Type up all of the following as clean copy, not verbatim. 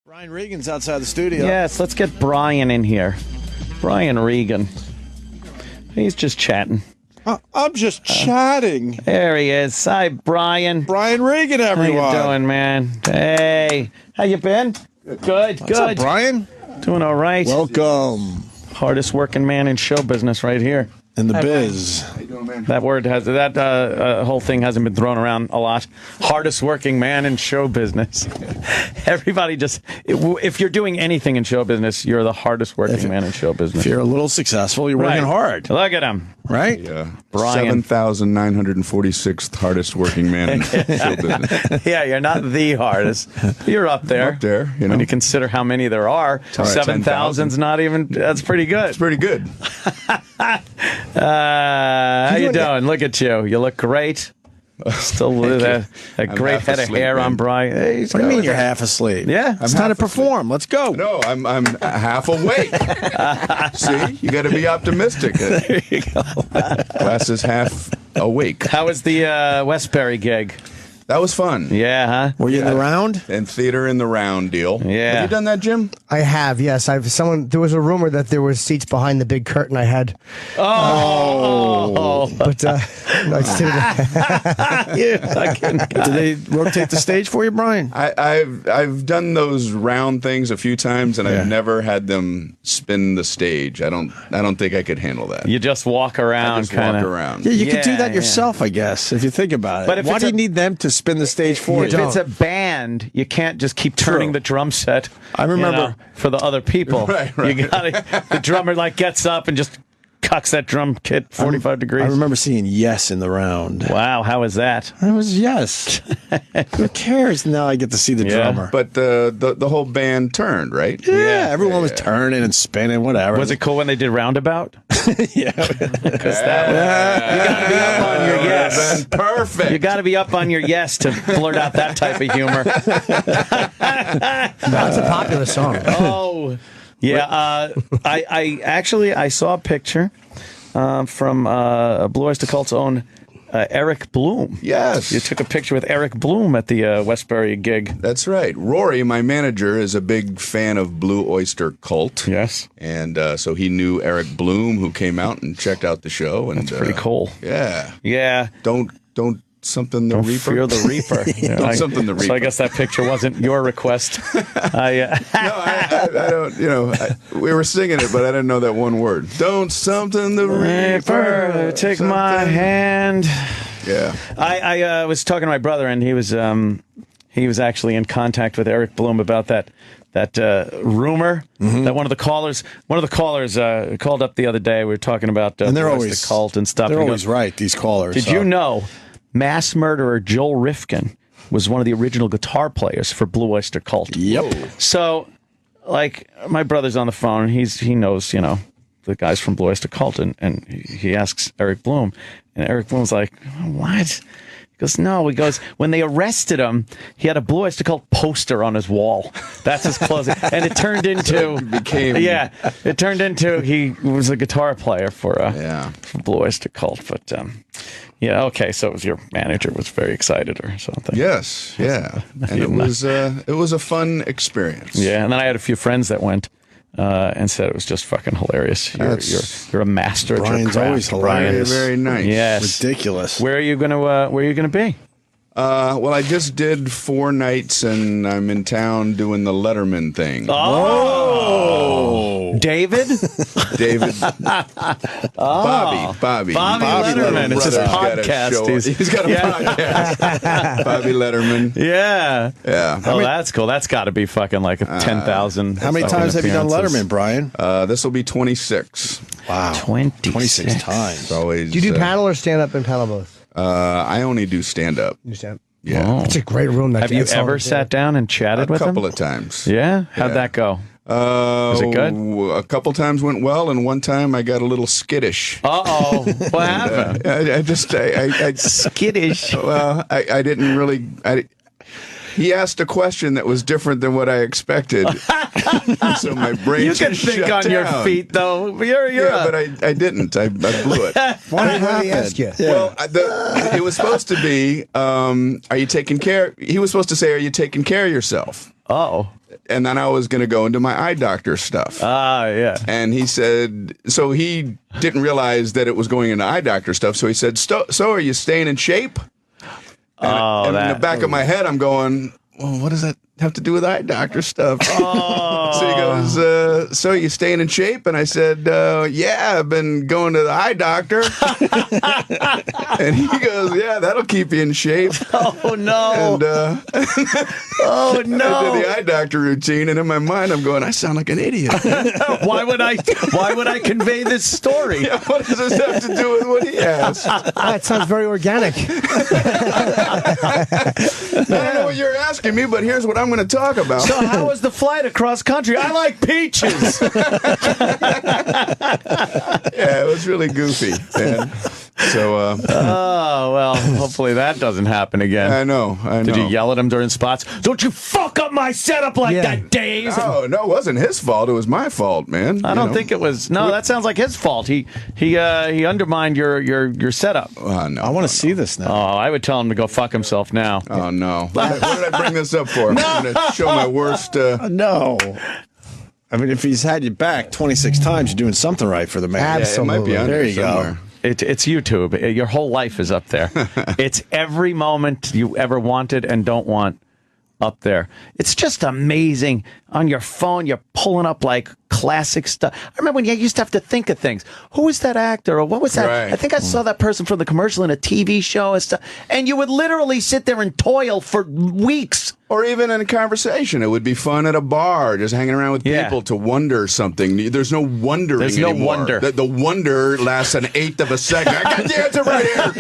Brian Regan's outside the studio. Yes, let's get Brian in here. Brian Regan. He's just chatting. I'm just chatting. There he is. Hi, Brian. Brian Regan, everyone. How you doing, man? Hey. How you been? Good. What's up, Brian? Doing all right. Welcome. Hardest working man in show business right here. In the biz. How you doing, man? That word has whole thing hasn't been thrown around a lot. Hardest working man in show business. Everybody just, if you're doing anything in show business, you're the hardest working man in show business. If you're a little successful, you're working hard. Look at him. Right? Yeah. Brian. 7,946th hardest working man in show business. Yeah, you're not the hardest. You're up there. Up there, you know. When you consider how many there are, 7,000's not even, that's pretty good. It's pretty good. How you doing? Look at you. You look great. Still with a great head of hair man. on Brian. Hey, What do you mean you're half asleep? Yeah. It's time to perform. Let's go. No, I'm half awake. See, you got to be optimistic. There you go. Glass is half awake. How was the Westbury gig? That was fun. Yeah, huh? Were you in the round? And theater in the round deal. Yeah. Have you done that, Jim? I have, yes. There was a rumor that there was seats behind the big curtain I had. Oh. But no, I just didn't. Did they rotate the stage for you, Brian? I've done those round things a few times, and I've never had them spin the stage. I don't think I could handle that. You just walk around, Just walk kind of. around. Yeah, you could do Yeah, that yeah. yourself, I guess, if you think about it. But if why it's do you a- need them to spin the stage for If you? it's a band, you can't just keep turning the drum set. I remember- for the other people. Right. You gotta, the drummer gets up and just cucks that drum kit 45 degrees. I remember seeing Yes in the round. Wow, how was that? It was Yes. Who cares? Now I get to see the Yeah. drummer. But the whole band turned, right? Yeah, everyone was turning and spinning, whatever. Was it cool when they did Roundabout? Yeah. Because that you gotta be up on your yes. Perfect. You gotta be up on your yes to blurt out that type of humor. That's a popular song. Oh, yeah. I saw a picture from Blue Oyster Cult's own Eric Bloom. Yes. You took a picture with Eric Bloom at the Westbury gig. That's right. Rory, my manager, is a big fan of Blue Oyster Cult. Yes. And so he knew Eric Bloom, who came out and checked out the show. And, That's pretty cool. Yeah. Yeah. Don't something the Don't Reaper. fear the Reaper. Don't something the Reaper. So I guess that picture wasn't your request. I don't, we were singing it, but I didn't know that one word. Don't something the Reaper. Take something. my hand. Yeah. I was talking to my brother, and he was actually in contact with Eric Bloom about that rumor that one of the callers called up the other day. We were talking about And they're the always cult and stuff. They're And he always goes, right, these callers. Did you know mass murderer Joel Rifkin was one of the original guitar players for Blue Oyster Cult? Yep. So, like, my brother's on the phone. He knows, the guys from Blue Oyster Cult, and he asks Eric Bloom, and Eric Bloom's like, "What?" He goes, "No." He goes, "When they arrested him, he had a Blue Oyster Cult poster on his wall. That's his closing." And it turned into he was a guitar player for Blue Oyster Cult. But okay, so it was your manager was very excited or something. Yes. Yeah. And it was a fun experience. Yeah, and then I had a few friends that went and said it was just fucking hilarious. You're a master at your Brian's craft. always hilarious. Very, very nice. Yes. Ridiculous. Where are you gonna be? Well, I just did 4 nights, and I'm in town doing the Letterman thing. Oh, David Bobby Letterman. It's his podcast. He's got a podcast. Bobby Letterman. Yeah. Yeah. Oh, that's cool. That's got to be fucking like 10,000. How many times have you done Letterman, Brian? This will be 26. Wow. 26 times. It's always. Do you do panel or stand up and panel both? I only do stand up. You stand up. Yeah. Oh. It's a great room. Have you ever sat down and chatted with him? A couple of times. Yeah? How'd that go? Was it good? A couple times went well, and one time I got a little skittish. Uh-oh. What happened? I Skittish. Well, I didn't really. He asked a question that was different than what I expected, so my brain. You can think shut on your down. feet, though. But I didn't. I blew it. What did he ask you? Yeah. Well, it was supposed to be, are you taking care? He was supposed to say, "Are you taking care of yourself?" Oh. and then I was going to go into my eye doctor stuff. Yeah. And he said, so he didn't realize that it was going into eye doctor stuff. So he said, so are you staying in shape? And in the back of my head, I'm going, well, what does that have to do with eye doctor stuff? So he goes, so you staying in shape? And I said, yeah, I've been going to the eye doctor. And he goes, yeah, that'll keep you in shape. Oh, no. And oh, no. I did the eye doctor routine, and in my mind, I'm going, I sound like an idiot. Why would I convey this story? Yeah, what does this have to do with what he asked? That sounds very organic. I don't know what you're asking me, but here's what I'm going to talk about. So how was the flight across country? I like peaches. Yeah, it was really goofy, man. So, oh, well, hopefully that doesn't happen again. I know. Did you yell at him during spots? Don't you fuck up my setup like that, Dave! No, it wasn't his fault. It was my fault, man. I don't think it was. No, that sounds like his fault. He undermined your setup. No, I want to see this now. Oh, I would tell him to go fuck himself now. Oh, no. What did I bring this up for? No. I'm going to show my worst... No. I mean, if he's had you back 26 times, you're doing something right for the man. Yeah, it might be under There you somewhere. go. It's YouTube. Your whole life is up there. It's every moment you ever wanted and don't want up there. It's just amazing. On your phone, you're pulling up like classic stuff. I remember when you used to have to think of things. Who was that actor or what was that? Right. I think I saw that person from the commercial in a TV show and stuff. And you would literally sit there and toil for weeks. Or even in a conversation. It would be fun at a bar, just hanging around with people to wonder something. There's no wondering There's no anymore. wonder. The wonder lasts an eighth of a second. I got the answer right here.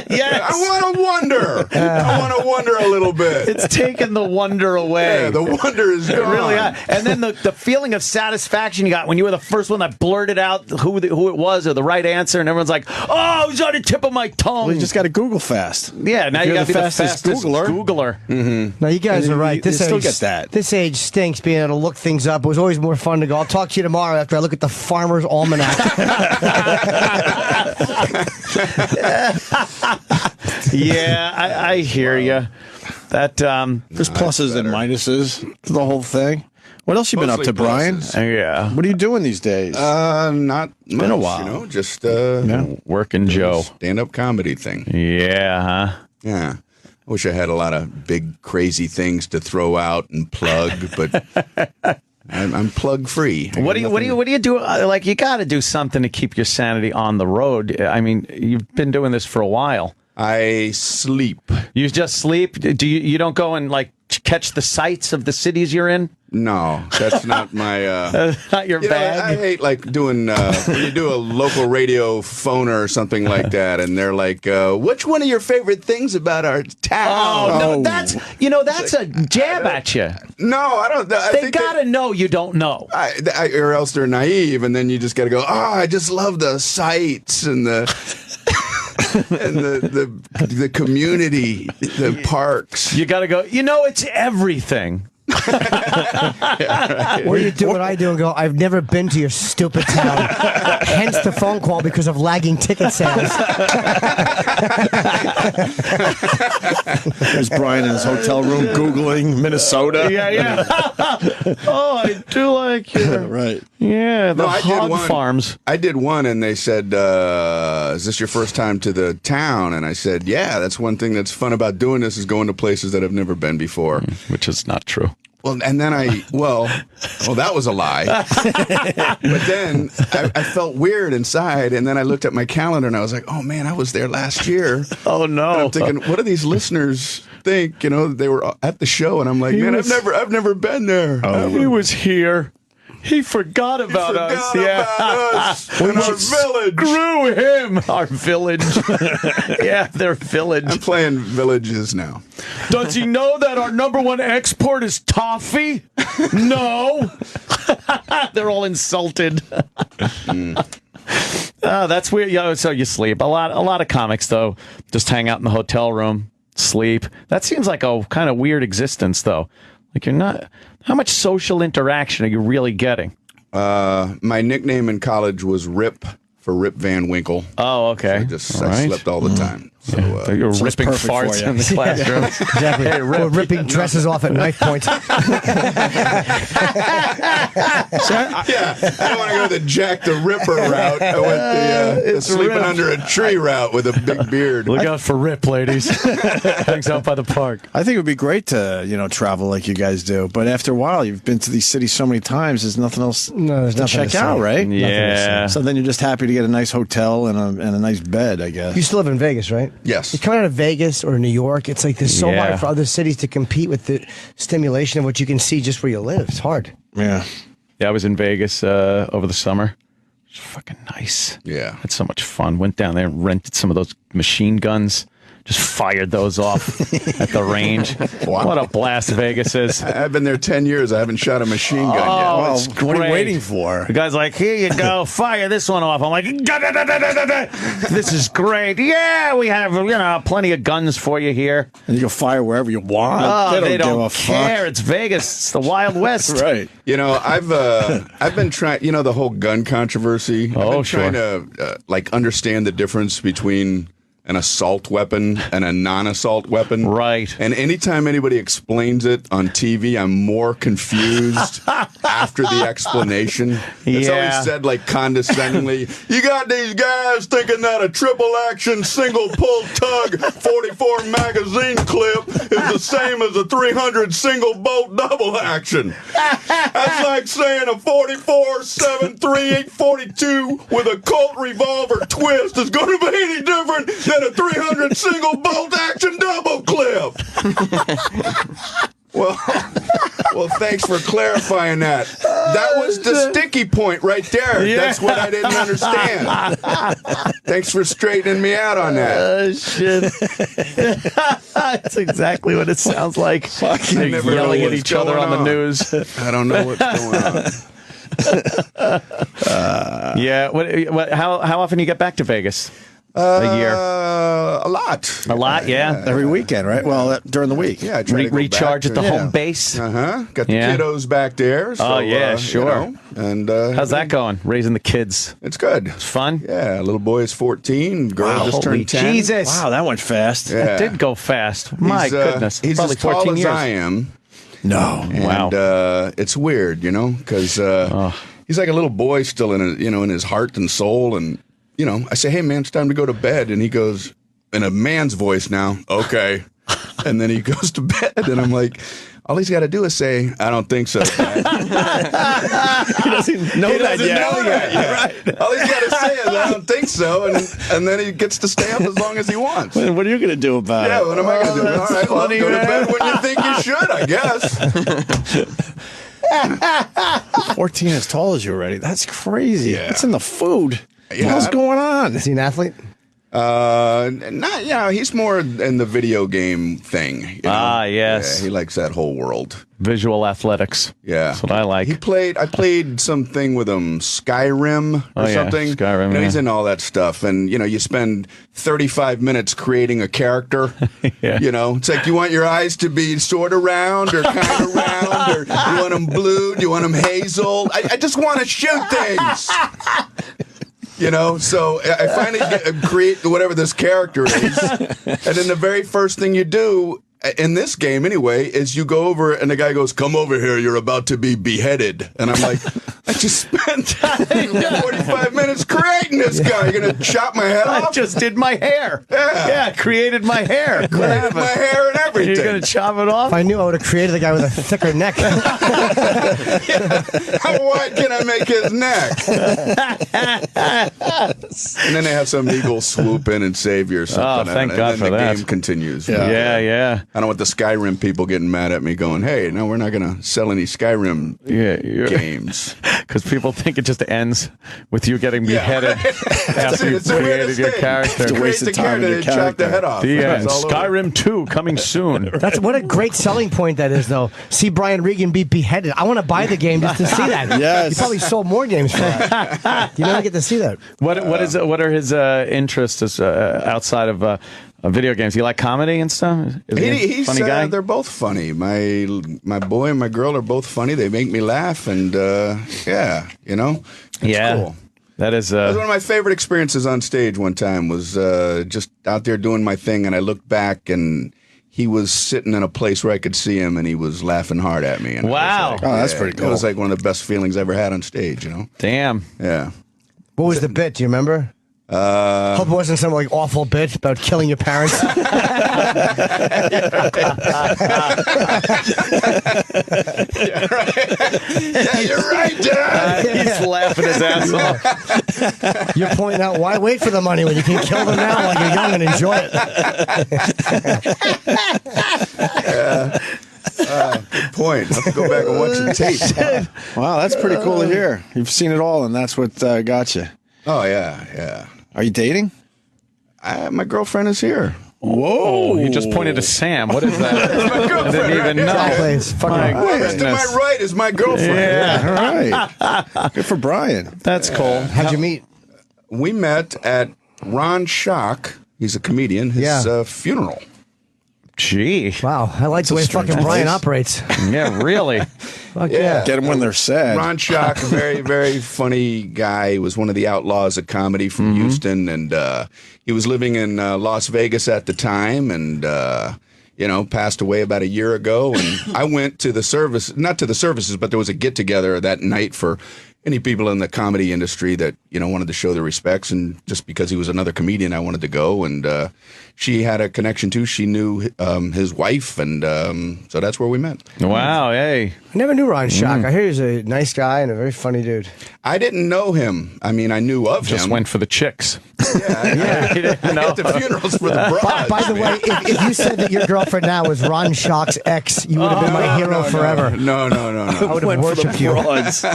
Yes. I want to wonder. I want to wonder a little bit. It's taken the wonder away. Yeah, the wonder is gone. Really, and then the feeling of satisfaction you got when you were the first one that blurted out who it was or the right answer, and everyone's like, "Oh, it was on the tip of my tongue." Well, you just got to Google fast. Yeah, now you got to be the fastest Googler. Mm-hmm. No, you guys are right. This still age, get that. This age stinks being able to look things up. It was always more fun to go, I'll talk to you tomorrow after I look at the Farmer's Almanac. Yeah, I hear you. That There's pluses and minuses to the whole thing. What else you been up Mostly to, Brian? pluses. yeah, What are you doing these days? Not much, been a while. just working Joe. stand-up comedy thing. Yeah, huh? Yeah. I wish I had a lot of big, crazy things to throw out and plug, but I'm plug free. What do you do? Like, you got to do something to keep your sanity on the road. I mean, you've been doing this for a while. I sleep. You just sleep? Do you don't go and like catch the sights of the cities you're in? No, that's not my. Not your bag. I hate like doing when you do a local radio phoner or something like that, and they're like, "Which one of your favorite things about our town?" Oh, no, that's a jab at you. No, I don't. They gotta know you don't know. Or else they're naive, and then you just got to go. Oh, I just love the sights and the. And the community, the parks. You got to go, it's everything. Or you do what I do and go, I've never been to your stupid town. Hence the phone call because of lagging ticket sales. There's Brian in his hotel room Googling Minnesota. Yeah. Oh, I do like you. Right. Yeah, the hog farms. I did one, and they said, is this your first time to the town? And I said, yeah, that's one thing that's fun about doing this is going to places that I've never been before. Which is not true. Well, and then that was a lie. But then I felt weird inside, and then I looked at my calendar, and I was like, oh, man, I was there last year. Oh, no. And I'm thinking, what do these listeners think? They were at the show, and I'm like, I've never been there. He was here. He forgot about us. And our village. Screw him. Our village. Yeah, their village. I'm playing villages now. Does he know that our #1 export is toffee? No. They're all insulted. That's weird. So you sleep. A lot of comics, though, just hang out in the hotel room, sleep. That seems like a kind of weird existence, though. Like, you're not. How much social interaction are you really getting? My nickname in college was Rip for Rip Van Winkle. Oh, okay. So I slept all the time. So You're so it's ripping perfect for farts you. in the classroom. Exactly. We're ripping dresses off at knife point. yeah, I don't want to go the Jack the Ripper route. I went the sleeping Rip. under a tree route with a big beard. Look out for Rip, ladies. Hangs out by the park. I think it would be great to, travel like you guys do. But after a while, you've been to these cities so many times, there's nothing else There's to nothing check to out, see. right? Yeah. So then you're just happy to get a nice hotel and a nice bed, I guess. You still live in Vegas, right? Yes. You come out of Vegas or New York, it's like there's so Yeah. hard for other cities to compete with the stimulation of what you can see just where you live. It's hard. Yeah. Yeah, I was in Vegas over the summer. It was fucking nice. Yeah. Had so much fun. Went down there and rented some of those machine guns. Just fired those off at the range. Wow. What a blast Vegas is. I've been there 10 years. I haven't shot a machine gun yet. Oh, Well, it's what are you great. waiting for? The guy's like, here you go, fire this one off. I'm like, "Da-da-da-da-da-da-da." This is great. Yeah, we have plenty of guns for you here. And you can fire wherever you want. Oh, they give a don't care. It's Vegas. It's the Wild West. Fuck. Right. I've been trying. The whole gun controversy. Oh, I've been sure. trying to understand the difference between an assault weapon and a non-assault weapon. Right. And anytime anybody explains it on TV, I'm more confused after the explanation. It's Yeah. always said like condescendingly, you got these guys thinking that a triple action single pull tug 44 magazine clip is the same as a 300 single bolt double action. That's like saying a 44-7-38-42 with a Colt revolver twist is going to be any different than a 300 single bolt action double clip. Well, thanks for clarifying that. That was the sticky point right there. Yeah. That's what I didn't understand. Thanks for straightening me out on that. Shit. That's exactly what it sounds like. They're never know yelling at what's each other going on the on. news. I don't know what's going on. Yeah. How often do you get back to Vegas? A year? A lot. A lot, yeah. Every weekend, right? Well, during the week. Yeah, I try to go Recharge back at the to- home base. Got the Yeah. kiddos back there. So, Oh, yeah, sure. And How's that going? Raising the kids. It's good. It's fun? Yeah, little boy is 14. Girl just Holy turned 10. Jesus. Wow, that went fast. Yeah. It did go fast. My goodness. He's Probably as tall 14 as years. I am. No. Wow. And it's weird, because he's like a little boy still in his heart and soul. And, I say, hey, man, it's time to go to bed. And he goes, in a man's voice now, okay. And then he goes to bed. And I'm like, all he's got to do is say, I don't think so, Dad. He doesn't know that yet. know that yet. Right. All he's got to say is, I don't think so. And then he gets to stay up as long as he wants. What are you going to do about Yeah, it? what am I going to do? All right, well, funny, go to man. bed when you think you should, I guess. 14 as tall as you already. That's crazy. Yeah. It's in the food. Yeah. What's going on? Is he an athlete? Not, he's more in the video game thing. Ah, yes. Yeah, he likes that whole world. Visual athletics. Yeah. That's what I like. I played something with him, Skyrim or Oh, yeah, something. Skyrim, He's yeah. in all that stuff. And, you spend 35 minutes creating a character. Yeah. It's like you want your eyes to be sort of round or kind of round, or you want them blue, you want them hazel. I just want to shoot things. So I finally create whatever this character is. And then the very first thing you do in this game anyway is you go over and the guy goes, come over here, you're about to be beheaded. And I'm like, I just spent 45 minutes creating this guy. You're going to chop my head I off? just did my hair. Yeah. Created my hair. Created my hair and everything. You're going to chop it off? If I knew, I would have created a guy with a thicker neck. How wide can I make his neck? And then they have some eagle swoop in and save you or something. Oh, thank God and for then that. the game continues. Yeah. I don't want the Skyrim people getting mad at me going, hey, no, we're not going to sell any Skyrim games. Because people think it just ends with you getting beheaded after you've It's the created weirdest your thing. character. You waste create of time the with your character, chop the character. head off. The It's end. all over. Skyrim 2 coming soon. That's what a great selling point that is, though. See Brian Regan be beheaded. I want to buy the game just to see that. Yes. He probably sold more games for that. You never get to see that. What are his interests outside of video games? You like comedy and stuff? Is he a He's funny guy? They're both funny. My boy and my girl are both funny. They make me laugh, and it's Yeah. cool. That is That was one of my favorite experiences on stage one time was just out there doing my thing, and I looked back, and he was sitting in a place where I could see him, and he was laughing hard at me. And wow. Oh, that's pretty cool. It was like one of the best feelings I ever had on stage, you know? Damn. Yeah. What was the bit? Do you remember? Hope it wasn't some like awful bit about killing your parents. Yeah, you're right, Dad. He's laughing his ass off. You're pointing out why wait for the money when you can kill them now while you're young and enjoy it. Good point. I'll have to go back and watch the tape. Wow, that's pretty cool to hear. You've seen it all, and that's what got you. Oh, yeah. Are you dating? My girlfriend is here. Whoa. He just pointed to Sam. What is that? That's my girlfriend. I didn't even know. Exactly. It's fucking My Whoever's to my goodness. right is my girlfriend. Yeah. All right. Good for Brian. That's cool. How'd you meet? We met at Ron Schock. He's a comedian. His funeral. Gee. Wow, I like the way fucking Brian operates. Yeah, really. Fuck yeah. Get them when they're sad. Ron Schock, a very, very funny guy. He was one of the outlaws of comedy from Houston, and he was living in Las Vegas at the time, and passed away about a year ago. And I went to the service, not to the services, but there was a get together that night for any people in the comedy industry that wanted to show their respects, and just because he was another comedian, I wanted to go. And she had a connection too. She knew his wife, and so that's where we met. Wow, hey. I never knew Ron Schock. I hear he's a nice guy and a very funny dude. I didn't know him. I mean, I knew of Just him. went for the chicks. Yeah, He didn't know. at the funerals for the brides. By the way, if you said that your girlfriend now was Ron Schock's ex, you would have been my hero forever. No. I would have worshipped you. Jeez.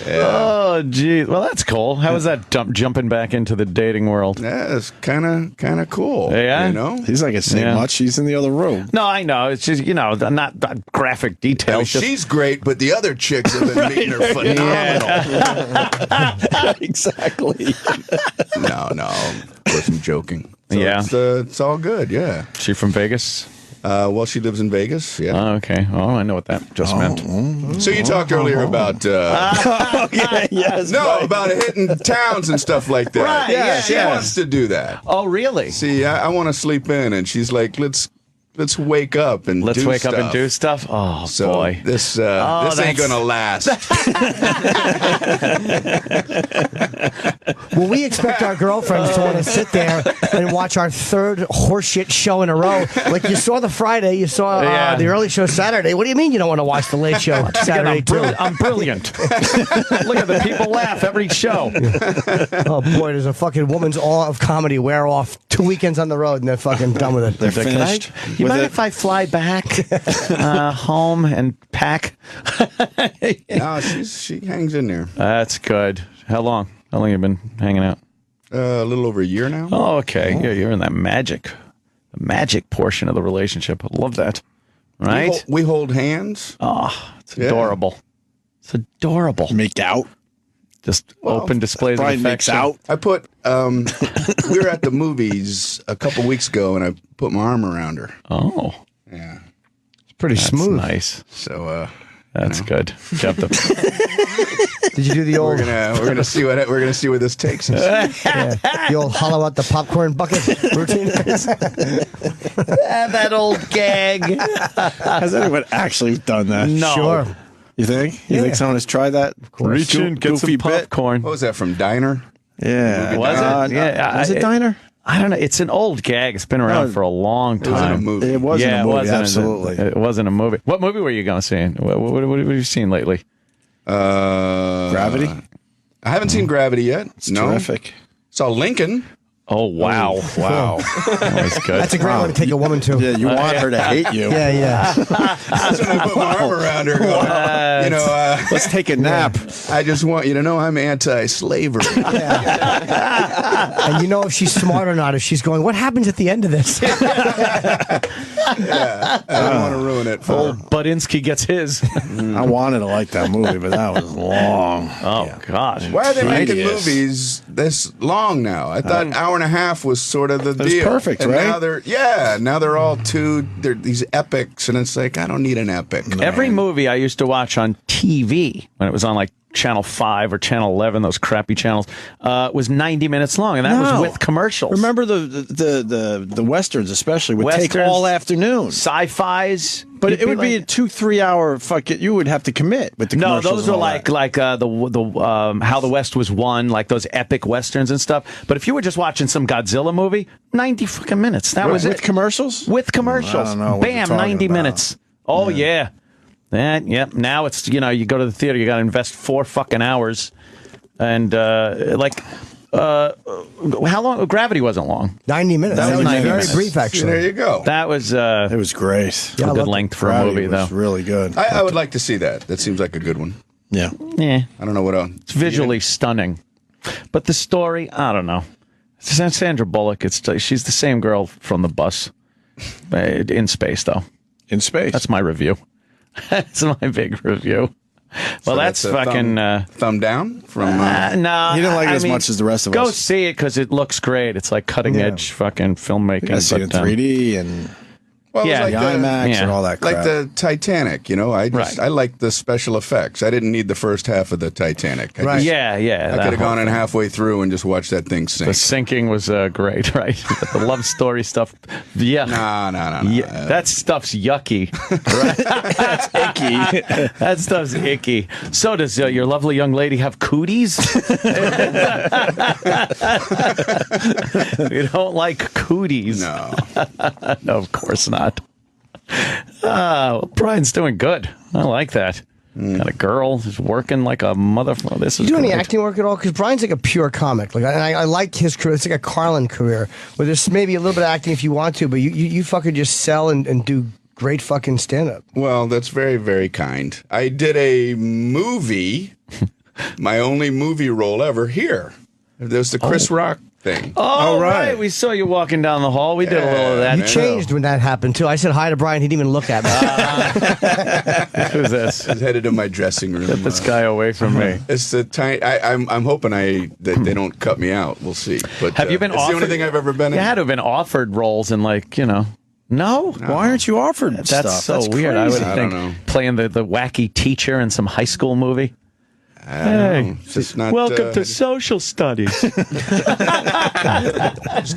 Oh, geez. Well, that's cool. How was that jumping back into the dating world? Yeah, it's kind of cool. Yeah? You know? He's not going to say Yeah. much. He's in the other room. No, I know. It's just, not graphic I mean, details. just- she's great, but the other chicks have been meeting her phenomenal. Exactly. No. Of course, I'm joking. So Yeah. It's all good, yeah. She from Vegas? Well, she lives in Vegas, yeah. Oh, okay. Oh, I know what that just meant. So you talked earlier about... Yes. about hitting towns and stuff like that. Right, Yeah, she yes. wants to do that. Oh, really? See, I want to sleep in, and she's like, let's wake up and Let's do wake up and stuff." do stuff? Oh, So boy. this ain't gonna last. Well, we expect our girlfriends to want to sit there and watch our third horseshit show in a row. Like you saw the Friday, you saw the early show Saturday. What do you mean you don't want to watch the late show Saturday too? I'm brilliant. Look at the people laugh every show. Oh boy, does a fucking woman's awe of comedy wear off 2 weekends on the road and they're fucking done with it. They're finished. You with mind it. if I fly back home and pack? No, she hangs in there. That's good. How long? How long have you been hanging out? A little over a year now. Oh, okay. Yeah, you're in the magic portion of the relationship. I love that. Right? We hold hands. Oh, it's Yeah. adorable. It's adorable. Make out. Just open displays of Brian makes affection. out. I put. We were at the movies a couple weeks ago, and I put my arm around her. Oh, Yeah. It's pretty that's smooth. nice. So That's good. Kept them. Did you do the we're old gonna see where this takes us. the old hollow out the popcorn bucket routine? That old gag. Has anyone actually done that? No. Sure. You think? You think someone has tried that? Of course. Reach in, get some popcorn. What was that from Diner? Yeah. Was it? Yeah. Was it Diner? I don't know. It's an old gag. It's been around No, for a long It was in a time. movie. It wasn't a movie, absolutely. It wasn't a movie. What movie were you going to see? What have you seen lately? Gravity? I haven't seen Gravity yet. It's terrific. Saw Lincoln. Oh, wow. Wow. That was good. That's a great one to take a woman to. Yeah, you want her to hate you. Yeah. That's when I put my arm around her. Going, Let's take a nap. I just want you to know I'm anti-slavery. And you know if she's smart or not, if she's going, what happens at the end of this? I don't want to ruin it for her. Old Budinsky gets his. I wanted to like that movie, but that was long. Oh, God. Why are they making Tedious. movies this long now? I thought an hour and a half was sort of the deal. perfect, and right? Now they're all they're these epics, and it's like I don't need an epic. Every movie I used to watch on TV when it was on like Channel 5 or Channel 11, those crappy channels, was 90 minutes long, and that was with commercials. Remember the westerns, especially, would take all afternoon. Sci-fis. But it would be a 2-3 hour you would have to commit with the commercials. No, those are like the How the West Was Won, like those epic westerns and stuff. But if you were just watching some Godzilla movie, 90 fucking minutes. That was it. With commercials? With commercials. I don't know what Bam, you're talking 90 about. minutes. Oh, yeah. Yep. Now it's, you go to the theater, you got to invest 4 fucking hours. And, how long? Gravity wasn't long. 90 minutes. That was 90 very minutes. brief, actually. There you go. That was It was great. Yeah, a good length for a movie, though. It was really good. I would like to see that. That seems like a good one. Yeah. Yeah. I don't know what else. It's visually stunning. But the story, I don't know. Sandra Bullock, she's the same girl from The Bus. In space, though. In space. That's my review. That's my big review. Well, So that's a fucking... thumb down from... no. He didn't like it as much as the rest of go us. Go see it because it looks great. It's like cutting-edge fucking filmmaking. I see it in 3D and... Well, Yeah, it was like the IMAX and all that crap. Like the Titanic, I like the special effects. I didn't need the first half of the Titanic. I just- Yeah. I could have gone in halfway through and just watched that thing sink. The sinking was great, right? But the love story stuff, yeah. No. Yeah, that stuff's yucky. Right? That's icky. That stuff's icky. So does your lovely young lady have cooties? You don't like cooties? No. No, of course not. Well, Brian's doing good. I like that. Got a girl who's working like a motherfucker. This is You do any great. acting work at all? Because Brian's like a pure comic. Like, I like his career. It's like a Carlin career, where there's maybe a little bit of acting if you want to, but you fucking just sell and do great fucking stand-up. Well, that's very, very kind. I did a my only movie role ever here. There's the Chris Rock thing. Oh, right. We saw you walking down the hall. We did a little of that. You changed when that happened, too. I said hi to Brian. He didn't even look at me. Who's this? I was headed to my dressing room. Get this guy away from me. It's the tiny. I'm hoping that they don't cut me out. We'll see. But Have you been it's offered? the only thing I've ever been in. You had to have been offered roles in, like, No? Why aren't you offered That's stuff? so That's weird. crazy. I would I think don't know. playing the wacky teacher in some high school movie. Hey, it's just not. Welcome to social studies. Just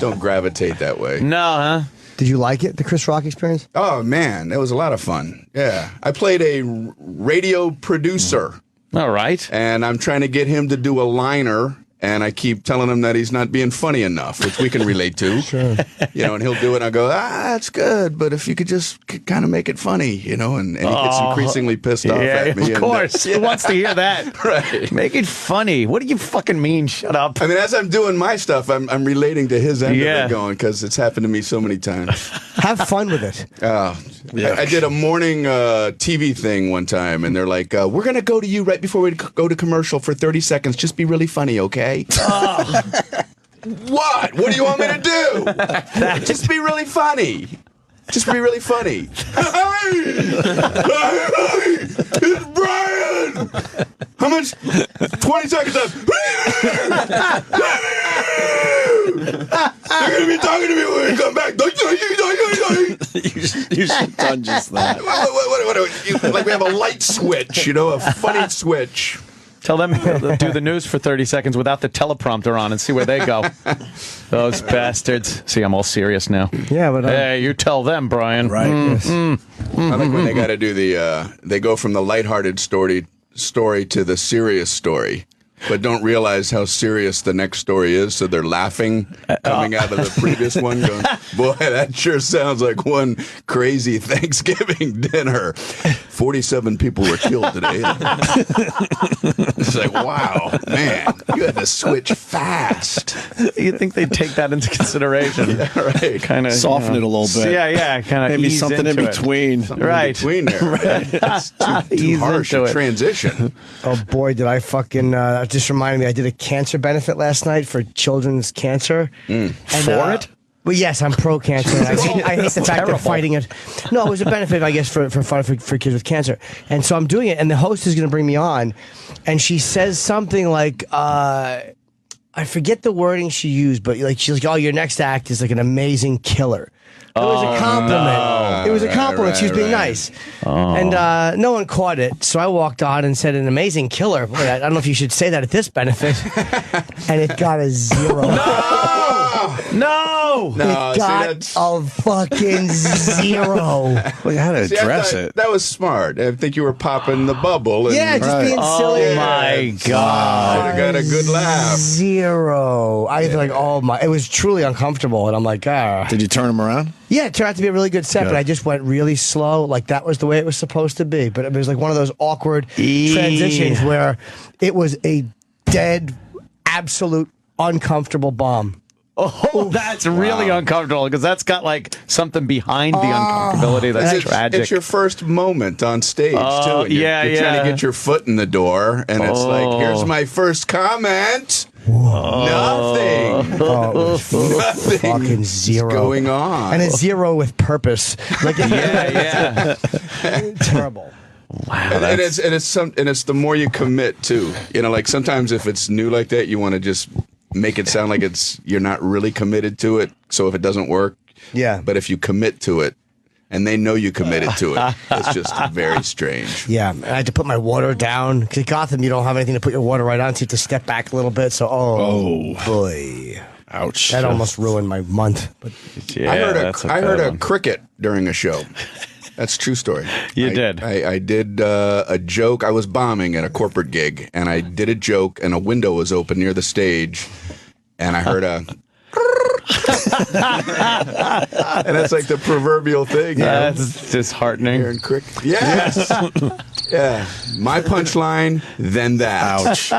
don't gravitate that way. No, huh? Did you like it, the Chris Rock experience? Oh man, that was a lot of fun. Yeah, I played a radio producer, All right. and I'm trying to get him to do a liner. And I keep telling him that he's not being funny enough, which we can relate to. Sure. And he'll do it. And I go, that's good, but if you could just kind of make it funny, and he gets increasingly pissed off at me. Of course. Who wants to hear that? Right. Make it funny. What do you fucking mean? Shut up. I mean, as I'm doing my stuff, I'm relating to his end of Yeah. it going, because it's happened to me so many times. Have fun with it. I did a morning TV thing one time, and they're like, we're going to go to you right before we go to commercial for 30 seconds. Just be really funny, okay? What? What do you want me to do? Just be really funny. Just be really funny. Hey! It's Brian! How much? 20 seconds left. You're going to be talking to me when we come back. You should have done just that. What, like we have a light switch, a funny switch. Tell them to do the news for 30 seconds without the teleprompter on and see where they go. Those bastards. See, I'm all serious now. Yeah, but Hey, you tell them, Brian. Right. I like when they got to do they go from the lighthearted story to the serious story, but don't realize how serious the next story is, so they're laughing coming out of the previous one, going, boy, that sure sounds like one crazy Thanksgiving dinner. 47 people were killed today. It's like, wow, man, you had to switch fast. You'd think they'd take that into consideration. Yeah, right. Kind of Soften it a little bit. Yeah, kind of Maybe something in between. Right. Between there. Right. It's too Ease harsh into a it. transition. oh boy, did I fucking that just reminded me. I did a cancer benefit last night for children's cancer. And, For it? Well, yes, I'm pro-cancer. I hate the fact they're fighting it. No, it was a benefit, I guess, for kids with cancer. And so I'm doing it, and the host is going to bring me on, and she says something like, I forget the wording she used, but like she's like, "Oh, your next act is like an amazing killer." It was a compliment. no. It was a compliment. Right, She was being right. nice. And no one caught it. So I walked on and said, "An amazing killer." Boy, I don't know if you should say that at this benefit. And it got a 0. No. No, It got a fucking 0. Well, you had to See, I address thought it. That was smart. I think you were popping the bubble. And Yeah, just Right. being Oh silly. my God. I got a good laugh. 0. I was like, oh my. It was truly uncomfortable. And I'm like, ah. Did you turn him around? Yeah, it turned out to be a really good set, Good. but I just went really slow. Like that was the way it was supposed to be. But it was like one of those awkward transitions where it was a dead, absolute, uncomfortable bomb. Oh, that's really uncomfortable because that's got like something behind the uncomfortability that's tragic. It's your first moment on stage, too. And you're trying to get your foot in the door, and it's like, here's my first comment. Nothing. Oh, it was Nothing fucking is 0 going on. and a 0 with purpose. Like yeah. terrible. Wow. and it's the more you commit too. You know, like sometimes if it's new like that, you want to just make it sound like you're not really committed to it. So if it doesn't work, Yeah. But if you commit to it, and they know you committed to it, it's just very strange. Yeah, I had to put my water down. Because at Gotham, you don't have anything to put your water right on, so you have to step back a little bit. So, boy. Ouch. That almost ruined my month. But Yeah, I heard that's I heard bad a one. cricket during a show. That's a true story. You did. I did a joke. I was bombing at a corporate gig, and I did a joke, and a window was open near the stage, and I heard a... and that's like the proverbial thing. You know? That's disheartening. Hearing cricket. Yes. Yeah. My punchline, then that. Ouch.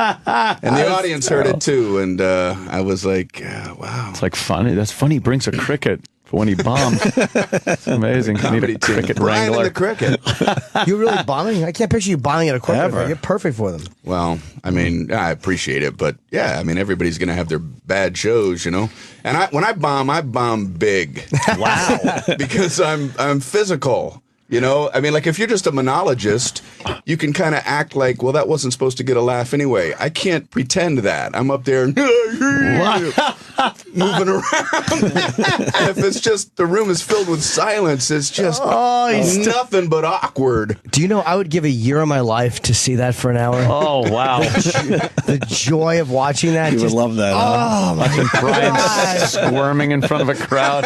And the audience heard it too, and I was like, wow. It's like funny. That's funny. He brings a cricket for when he bombs. It's amazing. You need Comedy a team. cricket Brian and wrangler. the cricket. you're really bombing? I can't picture you bombing at a corporate. Ever. You're perfect for them. Well, I mean, I appreciate it, but yeah, I mean, everybody's going to have their bad shows, you know. And when I bomb big. Wow. Because I'm physical. You know, I mean, like if you're just a monologist, you can kind of act like, well, that wasn't supposed to get a laugh anyway. I can't pretend that. I'm up there moving around. And if it's just the room is filled with silence, it's just nothing but awkward. Do you know, I would give a year of my life to see that for an hour. Oh, wow. The joy of watching that. You would love that. Huh? Oh, my Brian God. squirming in front of a crowd.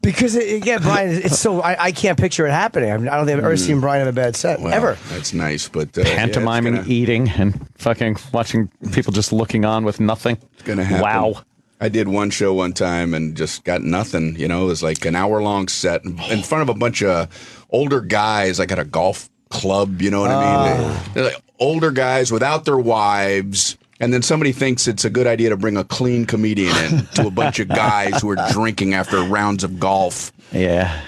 Because, again, Brian, it's so, I can't picture it happening. I don't think I've ever seen Brian have a bad set, Well, ever. That's nice, but Pantomiming, yeah, it's eating, and fucking watching people just looking on with nothing. gonna happen. Wow. I did one show one time and just got nothing. You know, it was like an hour-long set in front of a bunch of older guys, like at a golf club. You know what I mean? They're like older guys without their wives. And then somebody thinks it's a good idea to bring a clean comedian in to a bunch of guys who are drinking after rounds of golf. Yeah.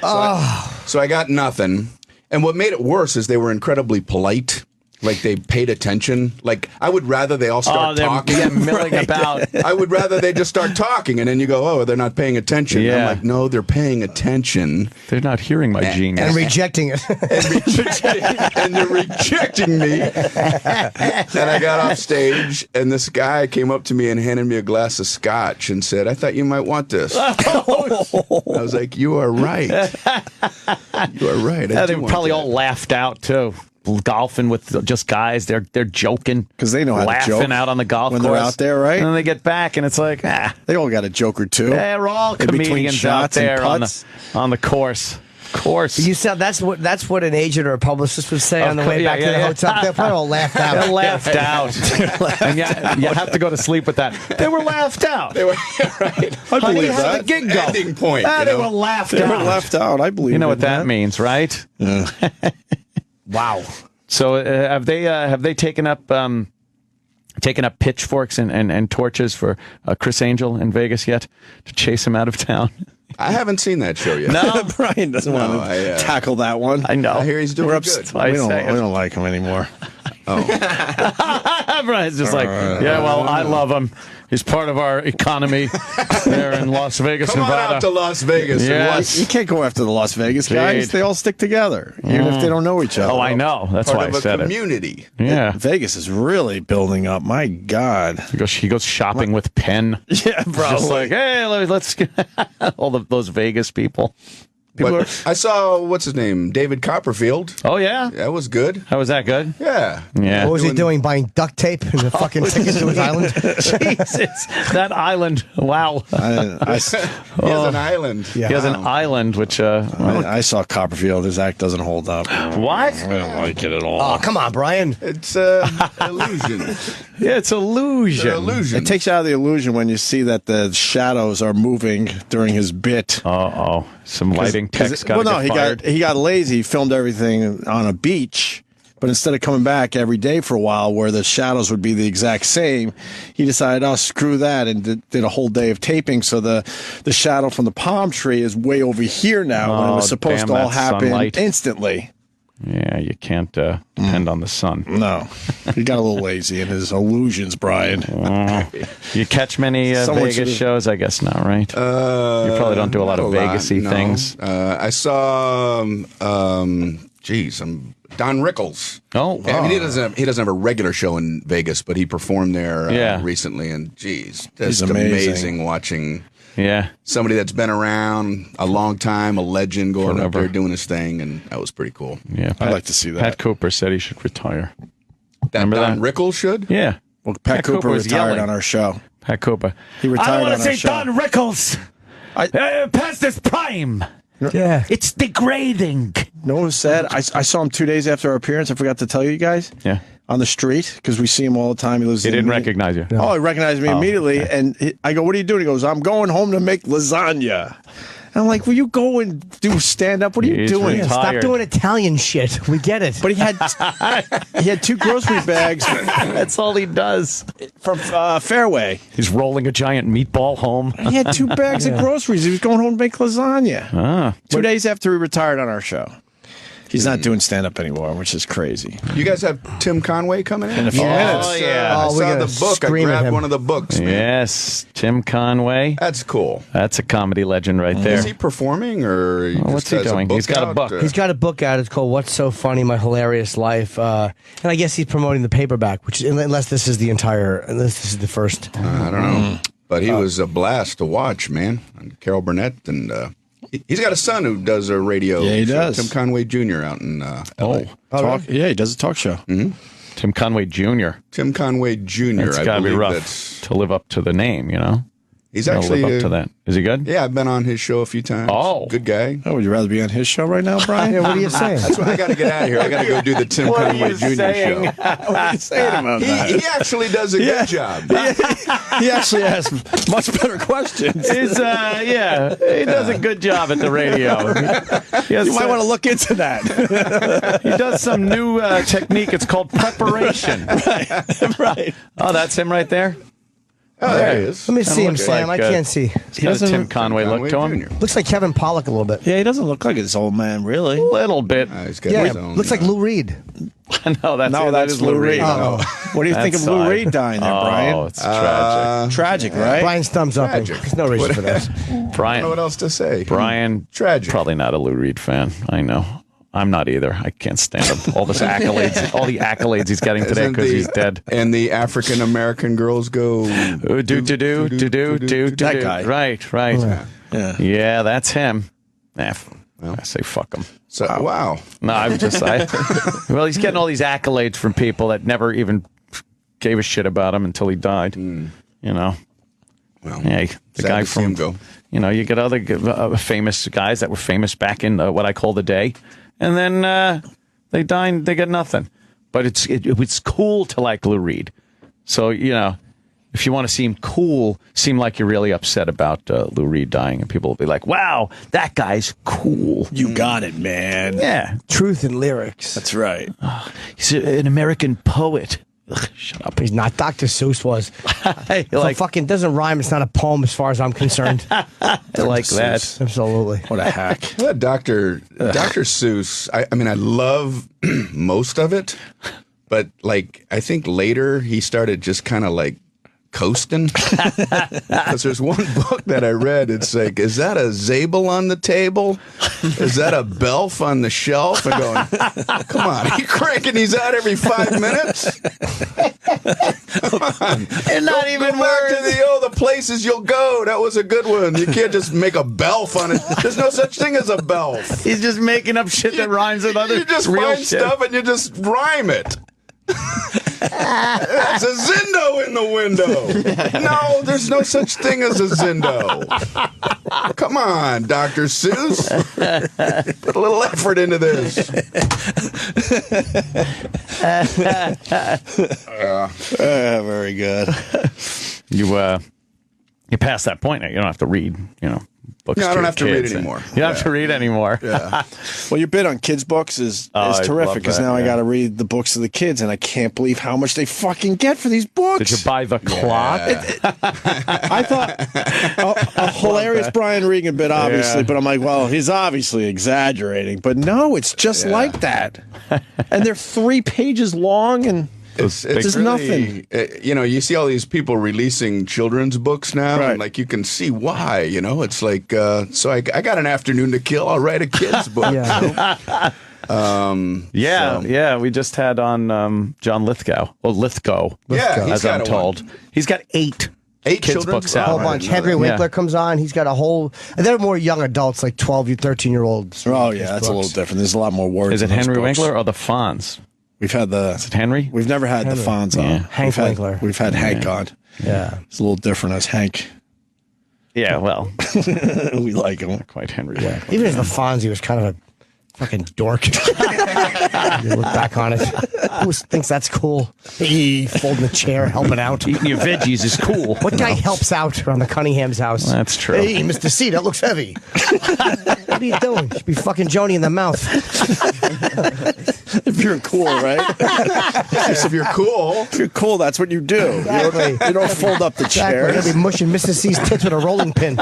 So I got nothing. And what made it worse is they were incredibly polite. Like they paid attention. Like I would rather they all start talking. Yeah, milling about. I would rather they just start talking, and then you go, "Oh, they're not paying attention." Yeah. I'm like, "No, they're paying attention." They're not hearing my genius. And rejecting it. And they're rejecting me. And I got off stage, and this guy came up to me and handed me a glass of scotch and said, "I thought you might want this." I was like, "You are right. You are right." Yeah, they were probably all laughed out too. Golfing with just guys, they're joking 'Cause they know how to laughing joke out on the golf when course. they're out there, right? And then they get back, and it's like, They all got a joke or two. they're all In between comedians out shots and there putts. on the course. Of course, You said that's what an agent or a publicist would say on the way back to the hotel. They're probably all laughed out. they're laughed out, and you have to go to sleep with that. They were laughed out. They were right. I Honey, believe how'd that. the gig go? Ending point. You They know? were laughed They were out. left out. I believe You know what in that means, right? Wow. So have they taken up pitchforks and torches for Chris Angel in Vegas yet to chase him out of town? I haven't seen that show yet. No, Brian doesn't want to I, tackle that one. I know. I hear he's doing We're good. we I don't say it. like him anymore. Brian's just like, yeah, well, I love him. He's part of our economy there in Las Vegas, Come on Nevada. out to Las Vegas. Yes. You can't go after the Las Vegas guys. Dude. They all stick together, even if they don't know each other. Oh, I know. That's Part why of I a said community. it. Yeah. Vegas is really building up. My God. He goes shopping with Penn. Yeah, Just probably. like, hey, let's get all those Vegas people. But I saw, what's his name? David Copperfield. Oh, yeah? That was good. How was that good? Yeah. Yeah. What was he doing? Buying duct tape and the fucking tickets to his island? Jesus. That island. Wow. He has an island. Yeah. He has an island, which... I saw Copperfield. His act doesn't hold up. what? I don't like it at all. Oh, come on, Brian. It's illusion. Yeah, it's illusion. It's an illusion. It takes you out of the illusion when you see that the shadows are moving during his bit. Uh-oh. Some lighting techs got fired. he got lazy. He filmed everything on a beach, but instead of coming back every day for a while where the shadows would be the exact same, he decided, oh, screw that, and did a whole day of taping. So the shadow from the palm tree is way over here now when it was supposed to all happen instantly. Yeah, you can't depend on the sun. No, he got a little lazy in his illusions, Brian. You catch many Vegas shows? I guess not, right? You probably don't do a lot of Vegas-y things. I saw, Don Rickles. Oh, I mean, he doesn't have a regular show in Vegas, but he performed there Yeah. recently, and geez, He's just amazing. amazing watching yeah. somebody that's been around a long time, a legend, going up Forever. there doing his thing, and that was pretty cool. Yeah, I'd like to see that. Pat Cooper said he should retire. That Remember Don that? Rickles should? Yeah. Well, Pat Cooper was retired yelling. on our show. Pat Cooper. He retired I don't on want to our say show. Don Rickles. Past his prime. Yeah. It's degrading. No one said. I saw him 2 days after our appearance. I forgot to tell you guys. Yeah. On the street, because we see him all the time. He lives. He in didn't recognize you. Oh, he recognized me immediately, and I go, "What are you doing?" He goes, "I'm going home to make lasagna." And I'm like, "Will you go and do stand up? What are you He's doing?" Yeah, stop Tired. doing Italian shit. We get it. But he had 2 grocery bags That's all he does. from Fairway. He's rolling a giant meatball home. He had 2 bags of groceries. He was going home to make lasagna. Ah. 2 days after he retired on our show. He's not doing stand up anymore, which is crazy. You guys have Tim Conway coming in a few minutes. Oh, yeah. I Oh, we saw gotta the book. I scream at grabbed him. one of the books. Man. Yes, Tim Conway. That's cool. That's a comedy legend right there. Is he performing or he what's just he has doing? He's got a out, book. He's got a book out. It's called "What's So Funny: My Hilarious Life," and I guess he's promoting the paperback. Which, unless this is the first. I don't know, but he was a blast to watch, man. And Carol Burnett, and he's got a son who does a radio. Yeah, he show, does. Tim Conway Jr. out in L.A. Yeah, he does a talk show. Tim Conway Jr. Tim Conway Jr. That's I got to be believe rough that's- to live up to the name, you know? He's Gotta actually live up to that. Is he good? Yeah, I've been on his show a few times. Oh. Good guy. Oh, would you rather be on his show right now, Brian? Yeah, what are you saying? That's why I got to get out of here. I got to go do the Tim What are Conway you Jr. saying? show. What are you saying about that? He actually does a good job. He actually has much better questions. He's, he does a good job at the radio. You might want to look into that. He does some new technique. It's called preparation. Right. Oh, that's him right there? Oh, there he is. Let me see him, looks Sam. like, I can't see. He's got a Tim Conway look to him. Jr. Looks like Kevin Pollak a little bit. Yeah, he doesn't look like his old man, really. A little bit. He's got Yeah, his own, looks like Lou Reed. No, that's That is Lou Reed. Oh. What do you think of Lou That's Reed dying there, Oh, Brian? it's tragic. Tragic, right? Brian's thumbs up. Tragic. There's no reason for that. I don't know Brian, what else to say. Tragic. Probably not a Lou Reed fan. I know. I'm not either. I can't stand up all this accolades, all the accolades he's getting today Isn't because the- he's dead. And the African American girls go That guy. Right. Yeah. Yeah, that's him. I say fuck him. So wow. No, well, he's getting all these accolades from people that never even gave a shit about him until he died. You know. Well, Hey, the sad guy to see him from go. you know, you get other famous guys that were famous back in what I call the day, and then they die. They get nothing. But it's cool to like Lou Reed. So you know, if you want to seem cool, seem like you're really upset about Lou Reed dying, and people will be like, "Wow, that guy's cool." You got it, man. Yeah, Truth in lyrics. That's right. he's an American poet. Ugh, shut up. He's not. Dr. Seuss was. Hey, If it fucking doesn't rhyme, it's not a poem as far as I'm concerned. I like that. Absolutely. What a hack. Well, Dr. Seuss, I mean, I love most of it, but like I think later he started just kind of like coasting. Because there's one book that I read. It's like, is that a Zabel on the table? Is that a Belf on the shelf? And going, come on, are you cranking these out every 5 minutes? Come on. And not even go back to the places you'll go. That was a good one. You can't just make a Belf on it. There's no such thing as a Belf. He's just making up shit that rhymes with other You just real find shit. stuff and you just rhyme it. There's a Zindo in the window. No, there's no such thing as a Zindo. Come on, Dr. Seuss. Put a little effort into this. Very good. You past that point now. You don't have to read, books. No, I don't have to read kids. anymore. You don't have to read anymore. Yeah. Well, your bit on kids' books is I love terrific because that, now I yeah. got to read the books of the kids, and I can't believe how much they fucking get for these books. Did you buy the clock? I thought a hilarious Brian Regan bit, obviously, Yeah. but I'm like, well, he's obviously exaggerating. But no, it's just like that. And they're 3 pages long, and It's There's really, nothing. You see all these people releasing children's books now, Right. and like you can see why. It's like, so I got an afternoon to kill. I'll write a kid's book. Yeah. Yeah. We just had on John Lithgow. Oh, Lithgow. Yeah, he's as got I'm a told. one. He's got 8 kids' children's books A out. whole I bunch. didn't know Henry that. Winkler Yeah. comes on. He's got a whole. And they're more young adults, like 12, 13-year-olds. oh yeah, that's a little different. There's a lot more words. Is it in those Henry books. Winkler or the Fonz? We've had Is it Henry? We've never had the Fonz on. Yeah. Hank Winkler. We've had Hank on. Yeah. It's a little different as Hank. Yeah, well, We like him. quite Henry Winkler. Even as the Fonzie was kind of a fucking dork. You look back on it. Who thinks that's cool? He folding the chair, helping out. Eating your veggies is cool. What guy helps out around the Cunningham's house? That's true. Hey, Mr. C, that looks heavy. What are you doing? You should be fucking Joni in the mouth. If you're cool, right? Yes, if you're cool. If you're cool, that's what you do. Exactly. You don't fold up the Exactly. You're chairs. gonna be mushing Mr. C's tits with a rolling pin.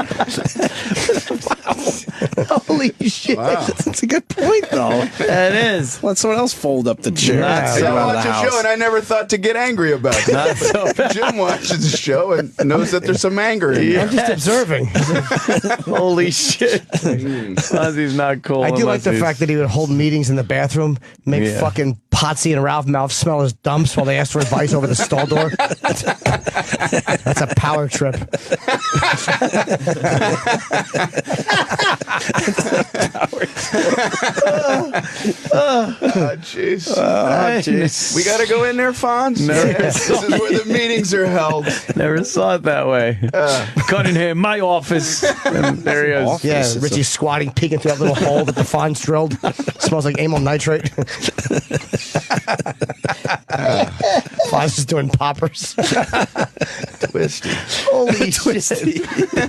Holy shit. Wow. That's a good point, though. It is. Let someone else fold up the chair. Not Take so it I out of watch the a house. show and I never thought to get angry about that. Not so bad. Jim watches the show and knows that there's some anger in there. I'm just observing. Holy shit. Fonzie's not cool. I do like unless the he's- fact that he would hold meetings in the bathroom, make Yeah. fucking Potsy and Ralph Mouth smell his dumps while they ask for advice over the stall door. That's a power trip. Jeez. Jeez. We got to go in there, Fonz? Yes, this is where the meetings are held. Never saw it that way. Cunningham, my office. And there he is. Yeah, This is Richie's squatting, peeking through that little hole that the Fonz drilled. Smells like amyl nitrate. Fonz is doing poppers. Twisty. Holy shit.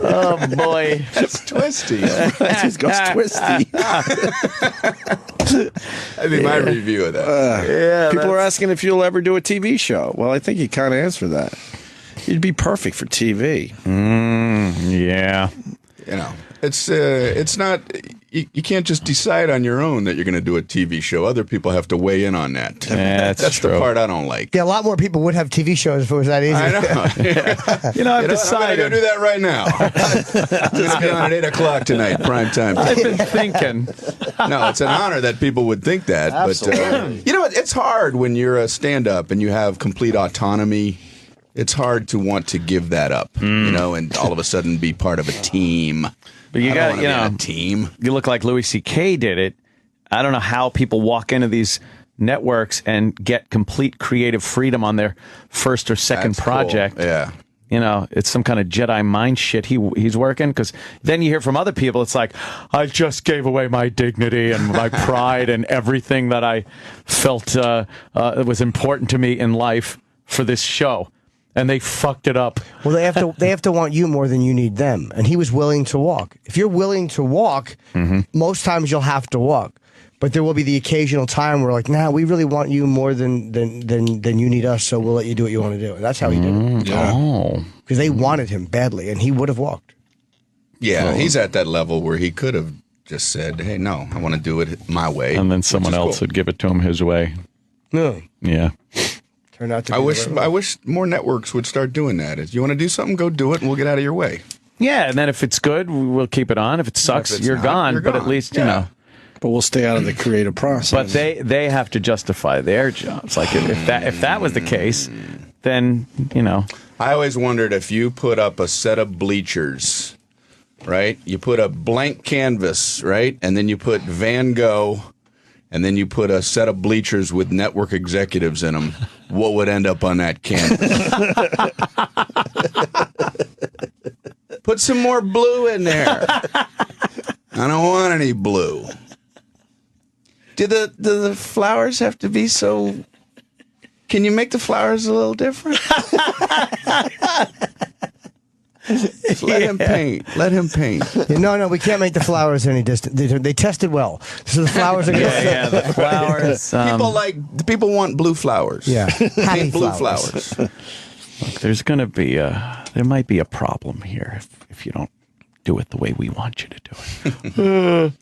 Oh, boy. It's twisty. It just goes twisty. I mean, my review of that. People are asking if you'll ever do a TV show. Well, I think you kind of answered that. You'd be perfect for TV. Yeah. It's not. You can't just decide on your own that you're going to do a TV show. Other people have to weigh in on that. Yeah, that's the true. part I don't like. Yeah, a lot more people would have TV shows if it was that easy. I know. I've You know what? I'm going to decided. go do that right now. I'm going to be on at 8 o'clock tonight, prime time. I've been thinking. No, it's an honor that people would think that. But you know, it's hard when you're a stand-up and you have complete autonomy. It's hard to want to give that up, and all of a sudden be part of a team. But you I got, don't wanna be on a team. You look like Louis C.K. did it. I don't know how people walk into these networks and get complete creative freedom on their first or second That's project. cool. Yeah. It's some kind of Jedi mind shit he's working. Because then you hear from other people, it's like, I just gave away my dignity and my pride and everything that I felt was important to me in life for this show. And they fucked it up. Well, they have to want you more than you need them. And he was willing to walk. If you're willing to walk, most times you'll have to walk. But there will be the occasional time where, like, nah, we really want you more than you need us, so we'll let you do what you want to do. And that's how he did it. Yeah. Oh. Because they wanted him badly, and he would have walked. Yeah, he's at that level where he could have just said, hey, no, I want to do it my way. And then which someone is else cool. would give it to him his way. No. Yeah. Turned out to be I wish more networks would start doing that. If you want to do something, go do it, and we'll get out of your way. Yeah, and then if it's good, we'll keep it on. If it sucks, If it's you're not, gone. you're But at gone. least, Yeah. But we'll stay out of the creative process. But they have to justify their jobs. Like if that was the case, then I always wondered if you put up a set of bleachers, right? You put a blank canvas, right? And then you put Van Gogh, and then you put a set of bleachers with network executives in them. What would end up on that canvas? Put some more blue in there. I don't want any blue. Do the flowers have to be so... Can you make the flowers a little different? Let him paint. Let him paint. No, we can't make the flowers any distant. They tested well, so the flowers are going to. yeah, the flowers. People want blue flowers. Yeah, happy Paint blue flowers. flowers. Look, there might be a problem here if you don't do it the way we want you to do it.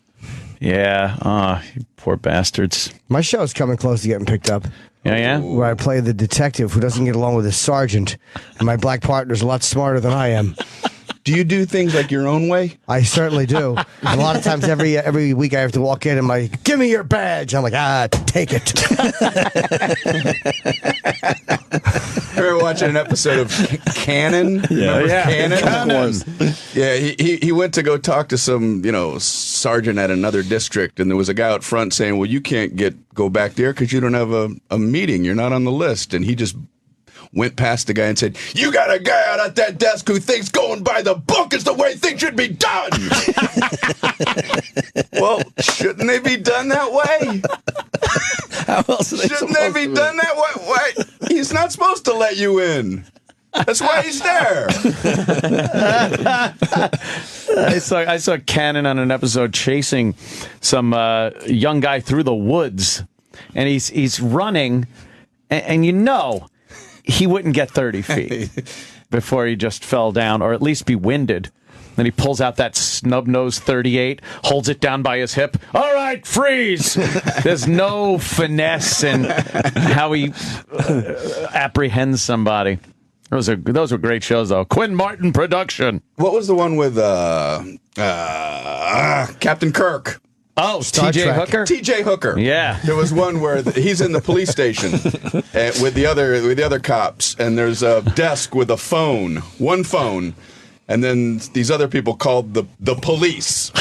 Yeah, you poor bastards. My show's coming close to getting picked up. Yeah. Where I play the detective who doesn't get along with his sergeant, and my black partner's a lot smarter than I am. Do you do things like your own way? I certainly do. A lot of times, every week, I have to walk in and give me your badge. I'm like, take it. I remember watching an episode of Cannon. Remember Cannon? Of course. Yeah, he went to go talk to some, sergeant at another district, and there was a guy out front saying, well, you can't go back there because you don't have a meeting. You're not on the list. And he just went past the guy and said, you got a guy out at that desk who thinks going by the book is the way things should be done. Well, shouldn't they be done that way? How else are they Shouldn't they be done that way? Why? He's not supposed to let you in. That's why he's there. I saw Cannon on an episode chasing some young guy through the woods, and he's running, and he wouldn't get 30 feet before he just fell down, or at least be winded. Then he pulls out that snub-nosed 38, holds it down by his hip. All right, freeze! There's no finesse in how he apprehends somebody. Those were great shows, though. Quinn Martin production. What was the one with Captain Kirk? Oh, Star T.J. Trek. Hooker? T.J. Hooker. Yeah. There was one where he's in the police station with the other cops, and there's a desk with one phone, and then these other people called the police,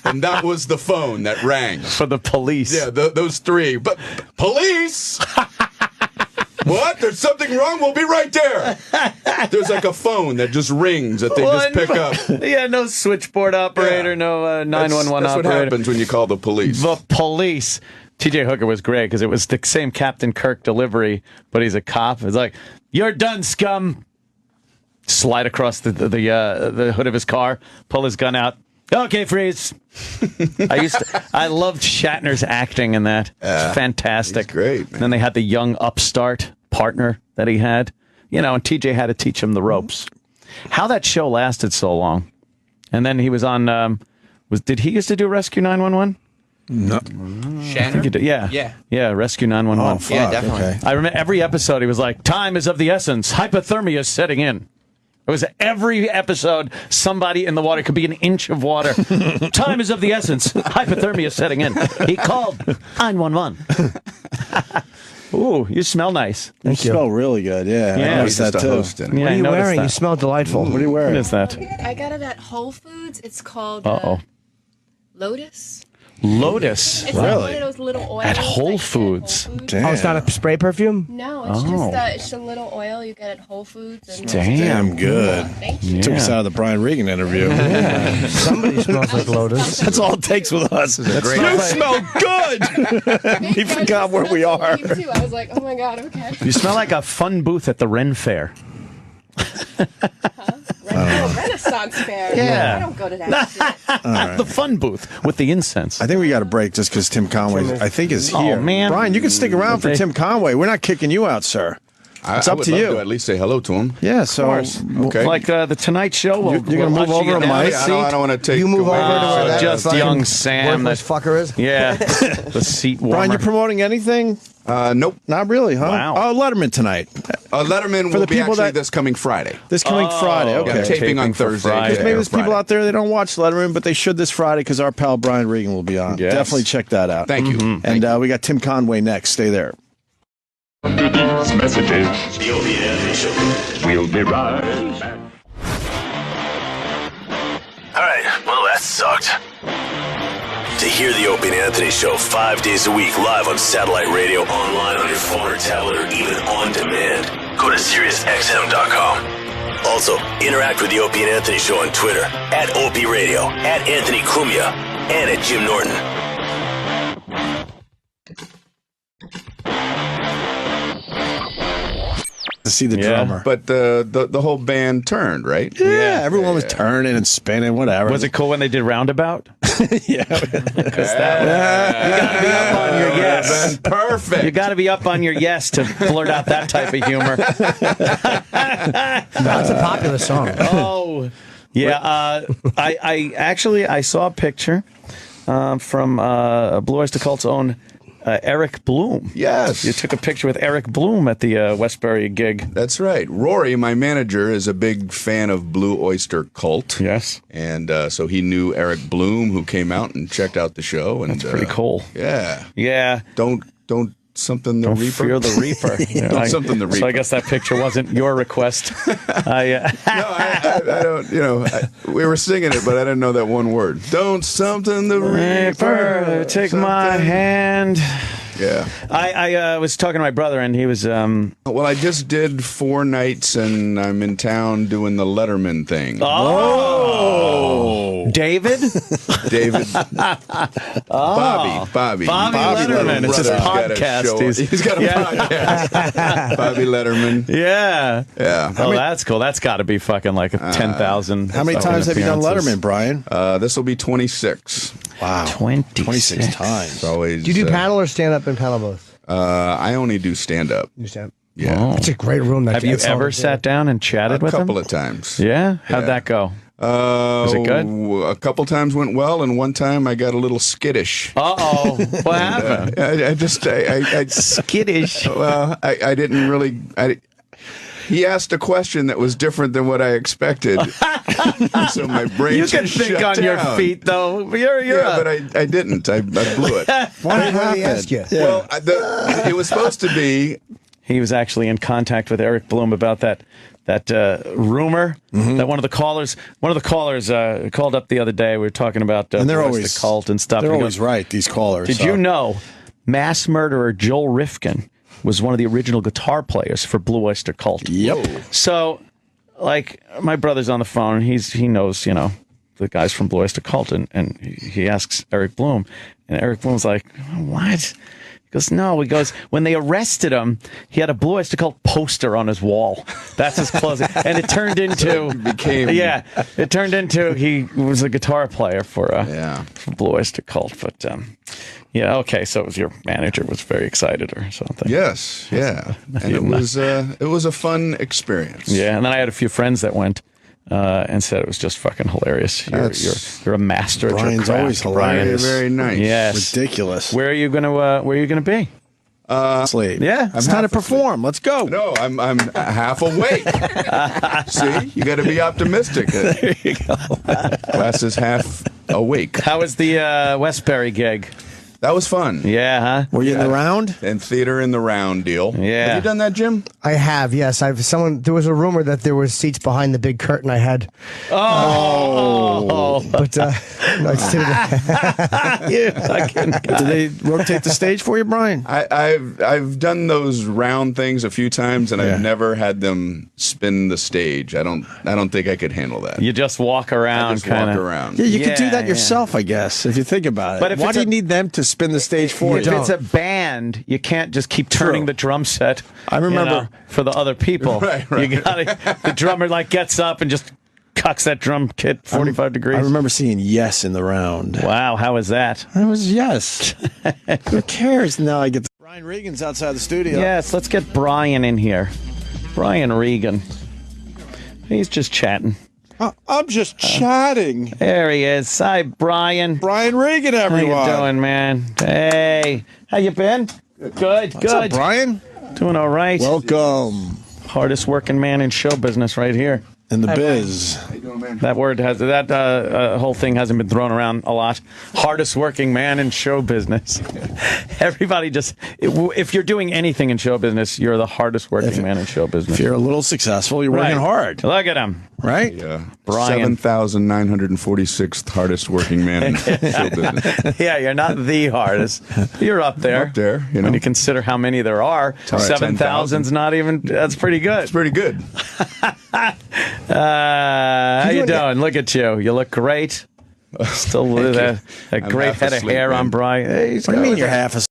and that was the phone that rang For the police. Yeah, those three. But police. What? There's something wrong? We'll be right there. There's like a phone that just rings that they just pick up. Yeah, no switchboard operator, no 911 That's what operator. happens when you call the police. The police. TJ Hooker was great because it was the same Captain Kirk delivery, but he's a cop. It's like, you're done, scum. Slide across the hood of his car, pull his gun out. Okay, freeze. I loved Shatner's acting in that. It's fantastic. He's great, man. And then they had the young upstart partner that he had, and TJ had to teach him the ropes. How that show lasted so long. And then he was on, did he used to do Rescue 911? No. Shannon? Yeah, Rescue 911. Oh, fuck. Yeah, definitely. Okay. I remember every episode he was like, time is of the essence. Hypothermia is setting in. It was every episode, somebody in the water, could be an inch of water. Time is of the essence. Hypothermia is setting in. He called 911. Ooh, you smell nice. You smell really good. Yeah, Yeah. I noticed He's that just a too. host in it. Yeah, What are I you noticed wearing? that. You smell delightful. What are you What wearing? is that? I got it at Whole Foods. It's called Uh-oh. Lotus. Lotus. It's Really? like one of those little oils At that Whole you get Foods? Damn. Oh, it's not a spray perfume? No, it's just a little oil you get at Whole Foods. And Damn. good. Thank you. Took us out of the Brian Regan interview. Somebody smells like Lotus. That's all it takes with us. You smell good. Thank you. forgot where we That's what are. Me too. I was like, oh my god, okay. You smell like a fun booth at the Ren Fair. Renaissance fair. Yeah. I don't go to that shit. The fun booth with the incense. I think we got to break just because Tim Conway, I think, is Oh, here. man. Brian, you can stick around for Tim Conway. We're not kicking you out, sir. It's up would to love you. to at least say hello to him. Yeah, so Okay. Like the Tonight Show. You're gonna move let you over get to my down seat? seat. I don't want to take You move away over to where that just fucking young Sam. worthless fucker is. Yeah, the seat warmer. Brian, you promoting anything? Nope. Not really, huh? Wow. Oh, Letterman tonight. Letterman For will the be people actually that- this coming Friday. This coming Friday. Okay. Yeah, taping on for Thursday. Friday. Because maybe there's people Friday. out there that don't watch Letterman, but they should this Friday because our pal Brian Regan will be on. Yes. Definitely check that out. Thank you. And we got Tim Conway next. Stay there. After these messages, The Opie and Anthony Show. we'll be right back. Alright, well, that sucked. To hear the Opie and Anthony Show 5 days a week live on satellite radio, online on your phone or tablet, or even on demand, go to SiriusXM.com. Also, interact with the Opie and Anthony Show on Twitter, @Opie Radio, @Anthony Cumia, and @Jim Norton. To see the drummer. But the whole band turned, right? Yeah, everyone was turning and spinning, whatever. Was it cool when they did Roundabout? Yeah. You got to be up on your yes. Perfect. You got to be up on your yes to blurt out that type of humor. That's a popular song. Oh, yeah. I saw a picture from Blue Oyster Cult's own Eric Bloom. Yes. You took a picture with Eric Bloom at the Westbury gig. That's right. Rory, my manager, is a big fan of Blue Oyster Cult. Yes. And so he knew Eric Bloom, who came out and checked out the show. And That's pretty cool. Yeah. Yeah. Don't something the Don't Reaper. fear the Reaper. Don't something the Reaper. So I guess that picture wasn't your request. I don't. We were singing it, but I didn't know that one word. Don't something the Reaper. Take something. my hand. Yeah. I was talking to my brother, and he was. Well, I just did 4 nights, and I'm in town doing the Letterman thing. Oh, David. David. Bobby Letterman. It's his brother's got a show. podcast. He's got a podcast. Bobby Letterman. Yeah. Yeah. Oh, that's cool. That's got to be fucking like 10,000. How many times have you done Letterman, Brian? This will be 26. Wow. 26 times. It's always. Do you do panel or stand up and panel both? I only do stand up. You stand up. Yeah. It's a great room. Have you ever sat down and chatted with him? A couple of times. Yeah? How'd Yeah. that go? Was it good? A couple times went well, and one time I got a little skittish. Uh-oh. What happened? I Skittish. well, I didn't really. He asked a question that was different than what I expected, so my brain You can just think shut on your down. feet, though. But I didn't. I blew it. What did he ask you? Well, it was supposed to be. He was actually in contact with Eric Bloom about that rumor that one of the callers called up the other day. We were talking about And they're the always cult and stuff. They're And he always goes, right, these callers. Did you know mass murderer Joel Rifkin was one of the original guitar players for Blue Oyster Cult? Yep. So, like, my brother's on the phone. He knows, the guys from Blue Oyster Cult, and he asks Eric Bloom, and Eric Bloom's like, what? He goes, no. He goes, when they arrested him, he had a Blue Oyster Cult poster on his wall. That's his closing. And it turned into he was a guitar player for Blue Oyster Cult. But yeah, okay. So it was your manager was very excited or something. Yes, yeah, and it was a fun experience. Yeah, and then I had a few friends that went and said it was just fucking hilarious. You're a master at your Brian's craft. always Brian. hilarious. Very nice. Yes. Ridiculous. Where are you gonna be? Sleep. Yeah, It's time to perform. Let's go. No, I'm half awake. See, you got to be optimistic. There you go. Glass is half awake. How was the Westbury gig? That was fun. Yeah, huh? Were you in the round? And theater in the round deal. Yeah. Have you done that, Jim? I have, yes. There was a rumor that there was seats behind the big curtain I had. Oh. But I Did they rotate the stage for you, Brian? I've done those round things a few times, and Yeah. I've never had them spin the stage. I don't think I could handle that. You just walk around, Just walk kind of. around. Yeah, you could do Yeah, that yeah. yourself, I guess, if you think about it. But if why it's do you a- need them to spin the stage for If you? it's a band, you can't just keep turning True. the drum set. I remember- for the other people. Right. You gotta, the drummer gets up and just cucks that drum kit 45 degrees. I remember seeing Yes in the round. Wow, how was that? It was Yes. Who cares? Now I get Brian Regan's outside the studio. Yes, let's get Brian in here. Brian Regan. He's just chatting. I'm just chatting. There he is. Hi, Brian. Brian Regan, everyone. How you doing, man? Hey, how you been? Good. What's up, Brian? Doing all right. Welcome. Hardest working man in show business right here. In the biz. How you doing, man? That word has whole thing hasn't been thrown around a lot. Hardest working man in show business. Everybody just, if you're doing anything in show business, you're the hardest working man in show business. If you're a little successful, you're working hard. Look at him. Right? Yeah. Brian. 7,946th hardest working man in show business. Yeah, you're not the hardest. You're up there. Up there, you know. When you consider how many there are, 7,000's not even, that's pretty good. It's pretty good. How you doing? Look at you. You look great. Still with a great half head of asleep, hair on man. Brian. Hey, What do you mean you're half asleep?